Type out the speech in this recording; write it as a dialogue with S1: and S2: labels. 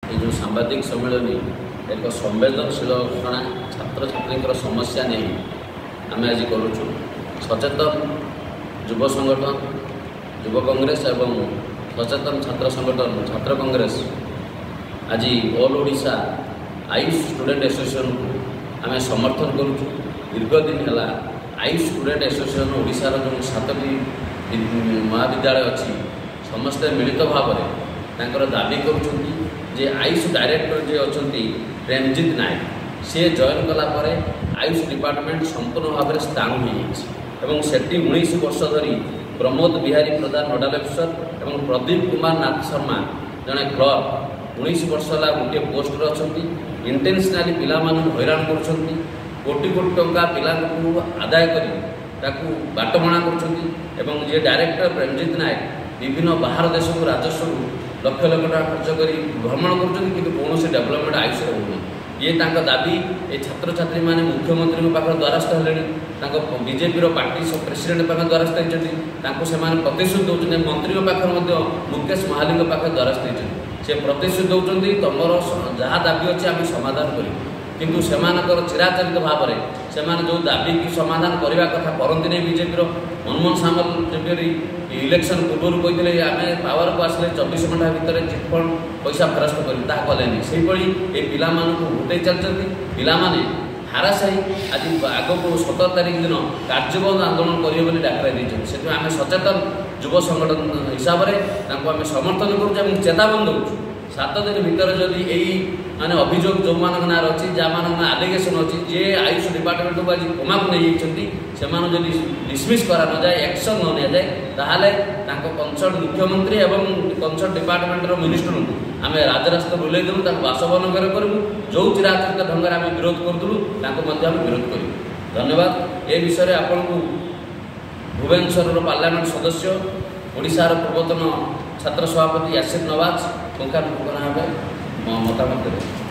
S1: ये जो सांबादिक सम्मेलन एक संवेदनशील घटना छात्र छात्री समस्या नहीं आम आज करुचु सचेतन युव संगठन युव कांग्रेस एवं सचेतन छात्र संगठन छात्र कांग्रेस आज all Odisha Ayush student association को आम समर्थन करुचु। दीर्घ दिन है आयुष स्टूडेंट एसोसिएशन ओडिशार जो 7टी महाविद्यालय अच्छी समस्ते मिलित भाव में दाबी करुँच जे आयुष डायरेक्टर जे अच्छा प्रेमजीत नायक सी जॉइन कलापर आयुष डिपार्टमेंट संपूर्ण भाव में स्थान हो सेठी 19 वर्ष धरी प्रमोद बिहारी प्रधान नोडाल अफिसर और प्रदीप कुमार नाथ शर्मा जड़े क्लर्क 19 वर्ष है गोटे पोस्ट अच्छा इंटेंशनाली पिला हैरान कर कोटी कोटी टंका पिला आदाय कर बाटबणा कर डायरेक्टर प्रेमजीत नायक विभिन्न बाहर देश को राजस्व लक्ष लक्ष टाका खर्च कर भ्रमण कर कौन डेभलपमेंट आयुष होनी ये दाबी ये छात्र छात्री मैंने मुख्यमंत्री पाखे द्वारस्थ है बीजेपी पार्टी प्रेसिडेंट पाखे द्वारस्थ होती प्रतिश्रुति दौरान मंत्री पाखे मुकेश महाली पाखे द्वारस्थ होती से प्रतिश्रुति दौरान तुम जहाँ दाबी अच्छे आम समाधान कर किंतु सेमानकर चिराचरित भाव में से जो दाबी की समाधान करने कथा करती नहीं बीजेपी मनमोहन सामल जब इलेक्शन पूर्व कहते आम पावर को आसले 24 घंटा भितर चिटफंड पैसा फेरस्त कर कलेनि से ये पिला भुटे चलती पिलाने हाराशाही आज आग को 17 तारीख दिन कार्यबंद आंदोलन करेंगे डाकरा से आम सचेतन युव संगठन हिसाब से आम समर्थन करुँ चेतावनी दूँ 7 दिन भितर जदि यही माने अभियोग जो मान ना अच्छी जहाँ आलिगेसन अच्छी जे आयुष डिपार्टमेंट को आज कोमा को नहीं से डिसमिस करा न जाए एक्शन न नि जाए कंसर्न मुख्यमंत्री एवं कंसर्न डिपार्टमेंटर मिनिस्टर आम राजरास्ता बुले देलु बासभवन घर करूँ जो चिराचरित ढंग आम विरोध करूँ विरोध करूँ। धन्यवाद। ए विषय आपन को भुवनेश्वर पार्लियामेंट सदस्य ओडिशार पूर्वतन छात्र सभापति यासिर नवाज पुंखानुपुंख भाव मतामत देते।